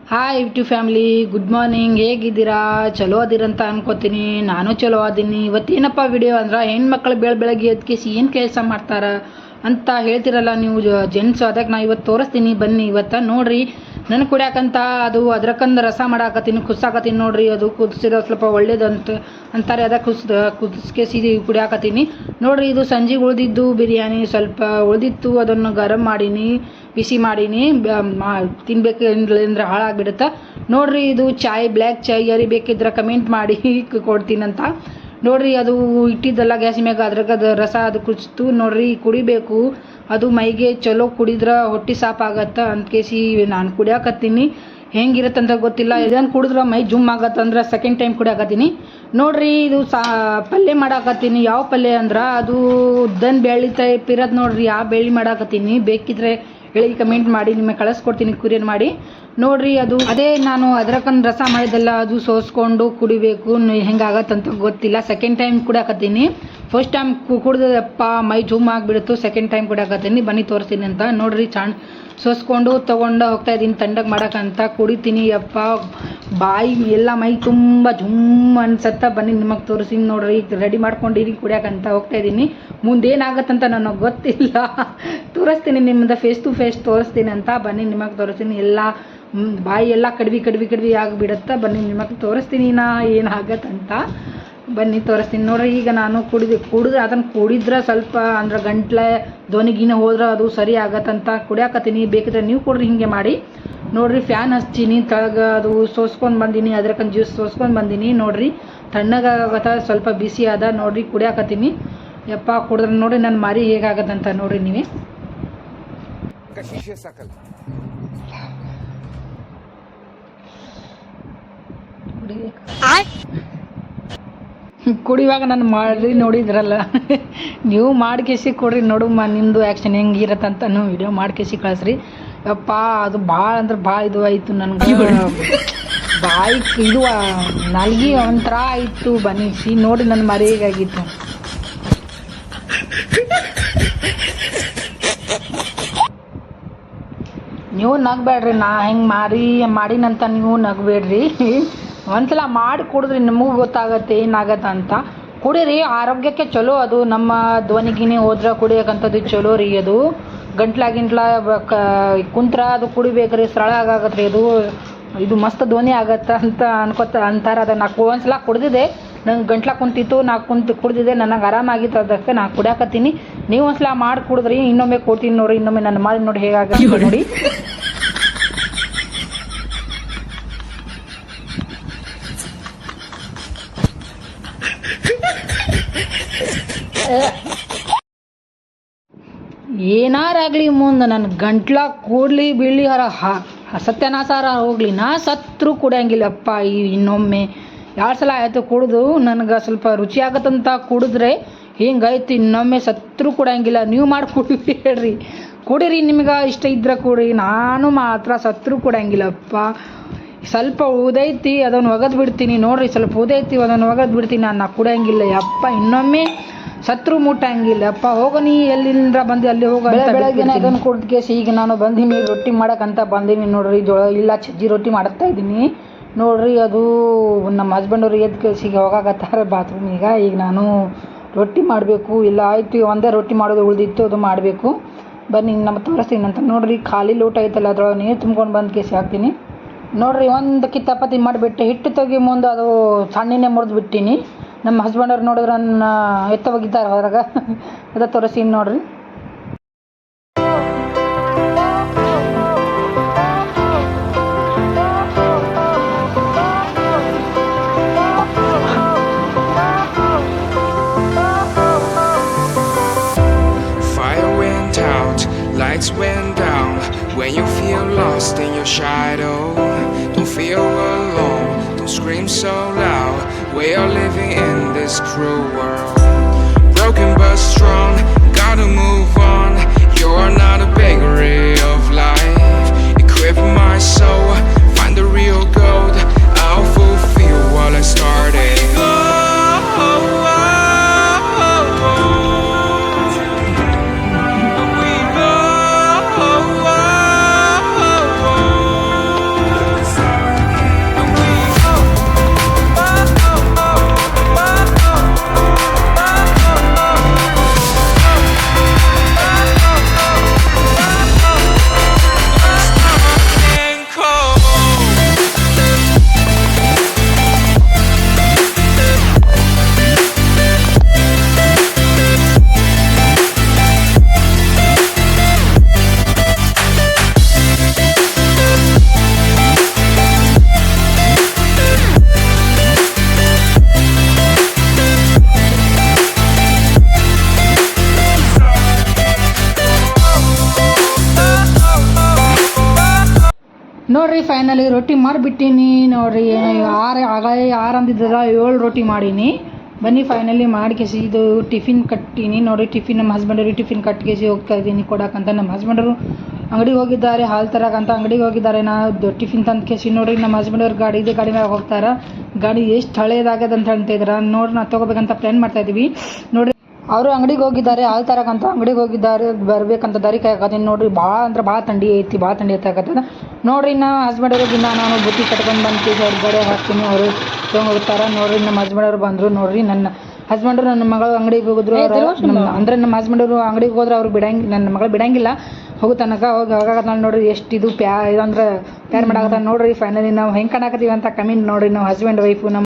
Hi YouTube family, good morning. ಹೇಗಿದ್ದೀರಾ? ಚಲೋ ಅದಿರಂತ ಅನ್ಕೋತೀನಿ. ನಾನು ಚಲೋ ಅದೀನಿ. ಇವತ್ತೇನಪ್ಪ ವಿಡಿಯೋ ಅಂದ್ರೆ, ಹೆಣ್ಮಕ್ಳು ಬೆಳಗ್ಗೆ ಎದ್ಕೇಸಿ ಏನು ಕೆಲಸ ಮಾಡ್ತಾರ ಅಂತ ಹೇಳ್ತಿರಲ್ಲ ನೀವು ಜೆಂಟ್ಸ್. ಅದಕ್ಕೆ ನಾ ಇವತ್ತು ತೋರಿಸ್ತೀನಿ, ಬನ್ನಿ ಇವತ್ತು ನೋಡ್ರಿ. ನನಗೆ ಕುಡಿಯಾಕಂತ ಅದು ಅದ್ರಕ್ಕಂದು ರಸ ಮಾಡಾಕತ್ತೀನಿ, ಕುದಿಸಾಕತ್ತೀನಿ ನೋಡ್ರಿ. ಅದು ಕುದಿಸಿದ ಸ್ವಲ್ಪ ಒಳ್ಳೇದು ಅಂತಾರೆ. ಅದಕ್ಕೆ ಕುದಿಸ್ಕೇಸಿ ಕುಡಿಯಾಕತ್ತೀನಿ ನೋಡ್ರಿ. ಇದು ಸಂಜೆ ಉಳಿದಿದ್ದು ಬಿರಿಯಾನಿ ಸ್ವಲ್ಪ ಉಳಿದಿತ್ತು, ಅದನ್ನು ಗರಂ ಮಾಡೀನಿ, ಬಿಸಿ ಮಾಡೀನಿ. ತಿನ್ಬೇಕು ಅಂದ್ರೆ ಹಾಳಾಗ್ಬಿಡುತ್ತೆ ನೋಡ್ರಿ. ಇದು ಚಾಯ್, ಬ್ಲ್ಯಾಕ್ ಚಾಯ್ ಯಾರಿಗೆ ಬೇಕಿದ್ರೆ ಕಮೆಂಟ್ ಮಾಡಿ ಕೊಡ್ತೀನಂತ ನೋಡ್ರಿ. ಅದು ಇಟ್ಟಿದ್ದಲ್ಲ ಗ್ಯಾಸ್ ಮ್ಯಾಗ, ಅದ್ರಾಗದ ರಸ ಅದು ಕುದಿಸ್ತು ನೋಡ್ರಿ. ಕುಡಿಬೇಕು, ಅದು ಮೈಗೆ ಚಲೋ. ಕುಡಿದ್ರೆ ಹೊಟ್ಟೆ ಸಾಪಾಗತ್ತೆ ಅಂದ್ಕೇಸಿ ನಾನು ಕುಡಿಯಾಕತ್ತೀನಿ. ಹೆಂಗಿರತ್ತಂತ ಗೊತ್ತಿಲ್ಲ. ಇದನ್ನು ಕುಡಿದ್ರೆ ಮೈ ಜುಮ್ ಆಗತ್ತಂದ್ರೆ ಸೆಕೆಂಡ್ ಟೈಮ್ ಕುಡಿಯಾಕತ್ತೀನಿ ನೋಡ್ರಿ. ಇದು ಪಲ್ಯ ಮಾಡಾಕತ್ತೀನಿ. ಯಾವ ಪಲ್ಯ ಅಂದ್ರೆ ಅದು ಉದ್ದನ್ ಬೇಳೆ ಟೈಪ್ ಇರೋದು ನೋಡ್ರಿ. ಆ ಬೇಳೆ ಮಾಡಾಕತ್ತೀನಿ. ಬೇಕಿದ್ರೆ ಹೇಳಿ ಕಮೆಂಟ್ ಮಾಡಿ, ನಿಮಗೆ ಕಳಿಸ್ಕೊಡ್ತೀನಿ ಕುರಿಯನ್ ಮಾಡಿ ನೋಡ್ರಿ. ಅದು ಅದೇ ನಾನು ಅದ್ರಕ್ಕಂದು ರಸ ಮಾಡಿದೆಲ್ಲ ಅದು ಸೋಸ್ಕೊಂಡು ಕುಡಿಬೇಕು. ಹೆಂಗಾಗತ್ತಂತ ಗೊತ್ತಿಲ್ಲ. ಸೆಕೆಂಡ್ ಟೈಮ್ ಕುಡಿಯಾಕತ್ತೀನಿ. ಫಸ್ಟ್ ಟೈಮ್ ಕುಡ್ದಪ್ಪ ಮೈ ಜೂಮ್ ಆಗಿಬಿಡ್ತು. ಸೆಕೆಂಡ್ ಟೈಮ್ ಕುಡಿಯಾಕತ್ತೀನಿ, ಬನ್ನಿ ತೋರಿಸ್ತೀನಿ ಅಂತ ನೋಡ್ರಿ. ಸೋಸ್ಕೊಂಡು ತೊಗೊಂಡು ಹೋಗ್ತಾ ಇದ್ದೀನಿ ತಂಡಕ್ಕೆ ಮಾಡಕ್ಕಂತ. ಕುಡಿತೀನಿ. ಯಪ್ಪ ಬಾಯಿ ಎಲ್ಲ ಮೈ ತುಂಬ ಜುಮ್ ಅನ್ಸತ್ತ. ಬನ್ನಿ ನಿಮಗೆ ತೋರಿಸ್ತೀನಿ ನೋಡ್ರಿ. ರೆಡಿ ಮಾಡ್ಕೊಂಡಿರಿ ಕುಡಿಯಾಕಂತ ಹೋಗ್ತಾ ಇದ್ದೀನಿ. ಮುಂದೇನಾಗತ್ತಂತ ನನಗೆ ಗೊತ್ತಿಲ್ಲ. ತೋರಿಸ್ತೀನಿ ನಿಮ್ಮದು ಫೇಸ್ ಟು ಫೇಸ್ ತೋರಿಸ್ತೀನಿ ಅಂತ. ಬನ್ನಿ ನಿಮಗೆ ತೋರಿಸ್ತೀನಿ. ಎಲ್ಲ ಬಾಯಿ ಎಲ್ಲ ಕಡ್ವಿ ಆಗಿಬಿಡುತ್ತೆ. ಬನ್ನಿ ನಿಮಗೆ ತೋರಿಸ್ತೀನಿ ನಾ ಏನಾಗತ್ತಂತ. ಬನ್ನಿ ತೋರಿಸ್ತೀನಿ ನೋಡ್ರಿ. ಈಗ ನಾನು ಕುಡಿದ್ರೆ ಅದನ್ನು ಕುಡಿದ್ರೆ ಸ್ವಲ್ಪ ಅಂದ್ರೆ ಗಂಟ್ಲೆ ಧ್ವನಿಗಿನ ಹೋದ್ರೆ ಅದು ಸರಿ ಆಗತ್ತಂತ ಕುಡಿಯಾಕತ್ತೀನಿ. ಬೇಕಿದ್ರೆ ನೀವು ಕೊಡ್ರಿ ಹಿಂಗೆ ಮಾಡಿ ನೋಡ್ರಿ. ಫ್ಯಾನ್ ಹಚ್ತೀನಿ ತಳಗ, ಅದು ಸೋಸ್ಕೊಂಡು ಬಂದೀನಿ. ಅದ್ರಕ್ಕಂದು ಜ್ಯೂಸ್ ಸೋಸ್ಕೊಂಡು ಬಂದೀನಿ ನೋಡ್ರಿ. ತಣ್ಣಗಾಗತ್ತ, ಸ್ವಲ್ಪ ಬಿಸಿ ಆದ ನೋಡ್ರಿ. ಕುಡಿಯಾಕತ್ತೀನಿ. ಯಪ್ಪ ಕುಡಿದ್ರೆ ನೋಡ್ರಿ ನನ್ನ ಮಾರಿ ಹೇಗಾಗತ್ತಂತ ನೋಡ್ರಿ ನೀವೇ. ಕುಡಿಯುವಾಗ ನಾನು ಮಾಡಿ ನೋಡಿದ್ರಲ್ಲ, ನೀವು ಮಾಡ್ಕೇಸಿ ಕೊಡ್ರಿ ನೋಡುಮ್ಮ ನಿಮ್ಮದು ಆ್ಯಕ್ಷನ್ ಹೆಂಗಿರತ್ತಂತ ವಿಡಿಯೋ ಮಾಡ್ಕೇಸಿ ಕಳಿಸ್ರಿ. ಯಪ್ಪ ಅದು ಭಾಳ ಅಂದ್ರೆ ಭಾಳ ಇದು ಆಯಿತು ನನಗೆ. ಬಾಯಿ ಇದು ನಾಲ್ಗಿ ಒಂಥರ ಆಯಿತು. ಬನ್ನಿಸಿ ನೋಡಿ ನನ್ನ ಮರಿ ಹೇಗಾಗಿತ್ತು. ನೀವು ನಗಬೇಡ್ರಿ. ನಾ ಹೆಂಗೆ ಮಾಡಿನಂತ ನೀವು ನಗಬೇಡ್ರಿ. ಒಂದ್ಸಲ ಮಾಡಿ ಕುಡಿದ್ರಿ ನಿಮಗೂ ಗೊತ್ತಾಗತ್ತೆ ಏನಾಗತ್ತೆ ಅಂತ. ಕುಡೀರಿ, ಆರೋಗ್ಯಕ್ಕೆ ಚಲೋ. ಅದು ನಮ್ಮ ಧ್ವನಿಗಿನೇ ಹೋದ್ರೆ ಕುಡಿಯೋಕ್ಕಂಥದ್ದು ಚಲೋ ರೀ. ಅದು ಗಂಟ್ಲ ಕುಂತ್ರ ಅದು ಕುಡಿಬೇಕ್ರಿ, ಸರಳ ಆಗತ್ತೆ ಅದು. ಇದು ಮಸ್ತ್ ಧ್ವನಿ ಆಗತ್ತೆ ಅಂತ ಅಂತಾರೆ. ಅದು ನಾ ಒಂದ್ಸಲ ಕುಡ್ದಿದ್ದೆ, ನಂಗೆ ಗಂಟ್ಲ ಕುಂತಿತ್ತು. ನಾ ಕುಡ್ದಿದ್ದೆ, ನನಗೆ ಆರಾಮಾಗಿತ್ತು. ಅದಕ್ಕೆ ನಾ ಕುಡಿಯಾಕತ್ತೀನಿ. ನೀವು ಒಂದ್ಸಲ ಮಾಡಿ ಕುಡಿದ್ರಿ. ಇನ್ನೊಮ್ಮೆ ಕೊಡ್ತೀನಿ ನೋಡ್ರಿ. ಇನ್ನೊಮ್ಮೆ ನನ್ನ ಮಾಡಿ ನೋಡಿ ಹೇಗಾಗತ್ತೆ ನೋಡಿ. ಏನಾರಾಗಲಿ ಮುಂದೆ ನನ್ನ ಗಂಟ್ಲ ಕೂಡ್ಲಿ ಬೀಳಿ ಸತ್ಯನಾಸಾರ ಹೋಗ್ಲಿ, ನಾ ಸತ್ರು ಕುಡಿಯಂಗಿಲ್ಲಪ್ಪ. ಇನ್ನೊಮ್ಮೆ 2 ಸಲ ಆಯಿತು ಕುಡಿದು. ನನಗೆ ಸ್ವಲ್ಪ ರುಚಿ ಆಗತ್ತಂತ ಕುಡಿದ್ರೆ ಹಿಂಗಾಯ್ತು. ಇನ್ನೊಮ್ಮೆ ಸತ್ರು ಕುಡಿಯಂಗಿಲ್ಲ. ನೀವು ಮಾಡಿ ಕುಡಿಬೇಡ್ರಿ, ಕುಡೀರಿ. ನಿಮ್ಗೆ ಇಷ್ಟ ಇದ್ರೆ ಕುಡಿ. ನಾನು ಮಾತ್ರ ಸತ್ರು ಕುಡಿಯಂಗಿಲ್ಲಪ್ಪ. ಸ್ವಲ್ಪ ಉದೈತಿ, ಅದನ್ನು ಒಗದು ಬಿಡ್ತೀನಿ ನೋಡ್ರಿ. ಸ್ವಲ್ಪ ಉದೈತಿ, ಅದನ್ನು ಒಗದು ಬಿಡ್ತೀನಿ. ನಾನು ಕುಡಿಯಂಗಿಲ್ಲ ಯಪ್ಪ. ಇನ್ನೊಮ್ಮೆ ಸತ್ರು ಮುಟ್ಟಂಗಿಲ್ಲ ಅಪ್ಪ. ಹೋಗ ನೀ ಎಲ್ಲಿಂದ ಬಂದು ಅಲ್ಲಿ ಹೋಗ. ಬೆಳಗ್ಗೆ ಅದನ್ನು ಕುಡ್ದು ಕೇಸಿ ಈಗ ನಾನು ಬಂದೀನಿ ರೊಟ್ಟಿ ಮಾಡಕ್ಕಂತ ಬಂದೀನಿ ನೋಡ್ರಿ. ಜೋಳ ಇಲ್ಲ ಸಜ್ಜಿ ರೊಟ್ಟಿ ಮಾಡ್ತಾ ಇದ್ದೀನಿ ನೋಡ್ರಿ. ಅದು ನಮ್ಮ ಹಸ್ಬೆಂಡವ್ರು ಎದ್ದು ಕೇಸಿಗೆ ಹೋಗಾಕತ್ತಾರೆ ಬಾತ್ರೂಮಿಗೆ. ಈಗ ನಾನು ರೊಟ್ಟಿ ಮಾಡಬೇಕು. ಇಲ್ಲ ಆಯಿತು, ಒಂದೇ ರೊಟ್ಟಿ ಮಾಡೋದು ಉಳಿದಿತ್ತು, ಅದು ಮಾಡಬೇಕು. ಬನ್ನಿ ನಮ್ಮ ತೋರಿಸ್ತೀನಿ ಅಂತ ನೋಡ್ರಿ. ಖಾಲಿ ಲೋಟ ಐತಲ್ಲ, ಅದ್ರೊಳಗೆ ನೀರು ತುಂಬ್ಕೊಂಡು ಬಂದು ಕೇಸಿ ಹಾಕ್ತೀನಿ ನೋಡ್ರಿ. ಒಂದು ಕಿತ್ತಾಪತಿ ಮಾಡಿಬಿಟ್ಟೆ. ಹಿಟ್ಟು ತೆಗಿ ಮುಂದೆ ಅದು ಸಣ್ಣನೇ ಮುರಿದು ಬಿಟ್ಟಿನಿ. ನಮ್ಮ ಹಸ್ಬೆಂಡವ್ರು ನೋಡಿದ್ರೆ ನನ್ನ ಎತ್ತ ಹೋಗಿದ್ದಾರೆ ಹೊರಗೆ. ಅದ ತೋರಿಸ್ತೀನಿ ನೋಡ್ರಿ. Fire went out, lights went down. When you feel lost in your shadow, don't feel alone, don't scream so loud. We are living in this cruel world. Broken but strong, gotta move on. You're not a bakery of life. Equip my soul, find the real gold. I'll fulfill what I started. ನೋಡ್ರಿ finally ರೊಟ್ಟಿ ಮಾಡಿಬಿಟ್ಟಿನಿ ನೋಡ್ರಿ. 6 ಅಂದಿದ್ದಲ್ಲ 7 ರೊಟ್ಟಿ ಮಾಡೀನಿ. ಬನ್ನಿ finally ಮಾಡಿಕೆಸಿ ಇದು tiffin ಕಟ್ಟೀನಿ ನೋಡಿರಿ. Tiffin ನಮ್ಮ ಹಸ್ಬೆಂಡರಿಗೆ tiffin ಕಟ್ಟಿಗೆಸಿ ಹೋಗ್ತಾ ಇದ್ದೀನಿ ಕೊಡೋಕ್ಕಂತ. ನಮ್ಮ ಹಸ್ಬೆಂಡರು ಅಂಗಡಿಗೆ ಹೋಗಿದ್ದಾರೆ, ಹಾಲು ತರಕ್ಕಂತ ಅಂಗಡಿಗೆ ಹೋಗಿದ್ದಾರೆ. ನಾವು ಟಿಫಿನ್ ತಂದು ಕೇಸಿ ನೋಡಿರಿ ನಮ್ಮ ಹಸ್ಬೆಂಡವ್ರ ಗಾಡಿ ಮೇಲೆ ಹೋಗ್ತಾರೆ. ಗಾಡಿ ಎಷ್ಟು ಹಳೇದಾಗ್ಯದ ಅಂತ ಹೇಳ್ತಿದ್ರ ನೋಡ್ರಿ. ನಾವು ತೊಗೋಬೇಕಂತ ಪ್ಲ್ಯಾನ್ ಮಾಡ್ತಾ ಇದ್ದೀವಿ ನೋಡಿರಿ. ಅವರು ಅಂಗಡಿಗೆ ಹೋಗಿದ್ದಾರೆ, ಹಾಲು ತರಕ್ಕಂತ ಅಂಗಡಿಗೆ ಹೋಗಿದ್ದಾರೆ. ಬರ್ಬೇಕಂತ ದಾರಿ ಕಾಯಕತ್ತೀನಿ ನೋಡ್ರಿ. ಭಾಳ ಥಂಡಿ ಐತಿ, ಭಾಳ ಥಂಡಿ ಐತಾಗತ್ತದ ನೋಡ್ರಿ. ನಮ್ಮ ಹಸ್ಬೆಂಡವ್ರಿಗೆ ನಾನು ಬುತ್ತಿ ಕಟ್ಕೊಂಡು ಬಂದು ಹೊರಗಡೆ ಹಾಕ್ತೀನಿ, ಅವರು ತೊಗೊಂಡೋಗ್ತಾರೆ ನೋಡ್ರಿ. ನಮ್ಮ ಹಸ್ಬೆಂಡವ್ರು ಬಂದರು ನೋಡ್ರಿ. ನನ್ನ ಹಸ್ಬೆಂಡ್ರು ನನ್ನ ಮಗಳು ಅಂಗಡಿಗೆ ಹೋಗಿದ್ರು. ಅಂದರೆ ನಮ್ಮ ಹಸ್ಬೆಂಡವರು ಅಂಗಡಿಗೆ ಹೋದ್ರೆ ಅವ್ರು ನನ್ನ ಮಗಳು ಬಿಡಂಗಿಲ್ಲ. ಹೋಗೋ ತನಕ ಹೋಗಾಕತ್ತ ನೋಡ್ರಿ. ಎಷ್ಟು ಇದು ಇದಂದ್ರೆ ಪ್ಯಾರ್ ಮಾಡಾಕತ್ತ ನೋಡ್ರಿ. ಫೈನಲಿ ನಾವು ಹೆಂಗೆ ಕಾಣಕತ್ತೀವಿ ಅಂತ ಕಮೆಂಟ್ ನೋಡ್ರಿ. ನಾವು ಹಸ್ಬೆಂಡ್ ವೈಫು ನಮ್ಮ